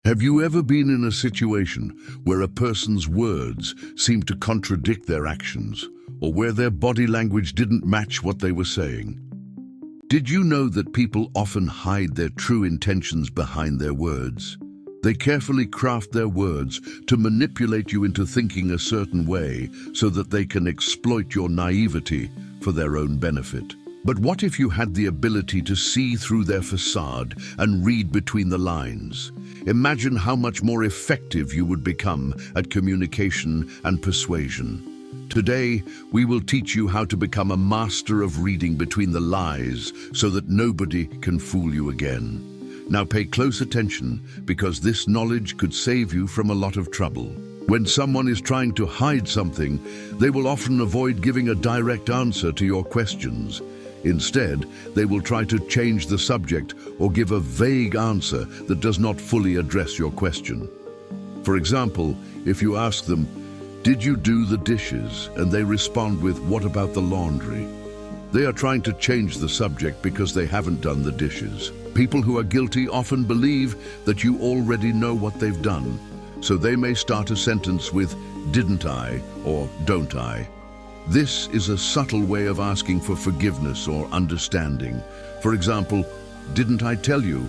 Have you ever been in a situation where a person's words seemed to contradict their actions, or where their body language didn't match what they were saying? Did you know that people often hide their true intentions behind their words? They carefully craft their words to manipulate you into thinking a certain way so that they can exploit your naivety for their own benefit. But what if you had the ability to see through their facade and read between the lines? Imagine how much more effective you would become at communication and persuasion. Today, we will teach you how to become a master of reading between the lies so that nobody can fool you again. Now pay close attention, because this knowledge could save you from a lot of trouble. When someone is trying to hide something, they will often avoid giving a direct answer to your questions. Instead, they will try to change the subject or give a vague answer that does not fully address your question. For example, if you ask them, "Did you do the dishes?" and they respond with, "What about the laundry?" They are trying to change the subject because they haven't done the dishes. People who are guilty often believe that you already know what they've done, so they may start a sentence with, "Didn't I?" or "Don't I?" This is a subtle way of asking for forgiveness or understanding. For example, "Didn't I tell you?"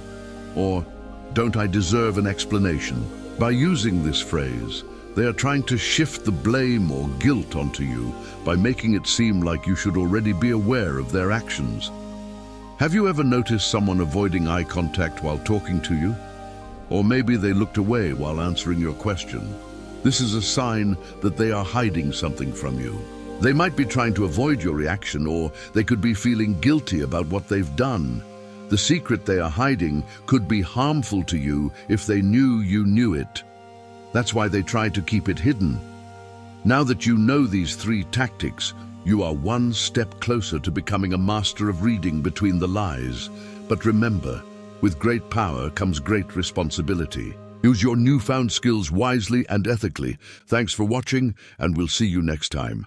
or "Don't I deserve an explanation?" By using this phrase, they are trying to shift the blame or guilt onto you by making it seem like you should already be aware of their actions. Have you ever noticed someone avoiding eye contact while talking to you? Or maybe they looked away while answering your question. This is a sign that they are hiding something from you. They might be trying to avoid your reaction, or they could be feeling guilty about what they've done. The secret they are hiding could be harmful to you if they knew you knew it. That's why they try to keep it hidden. Now that you know these three tactics, you are one step closer to becoming a master of reading between the lies. But remember, with great power comes great responsibility. Use your newfound skills wisely and ethically. Thanks for watching, and we'll see you next time.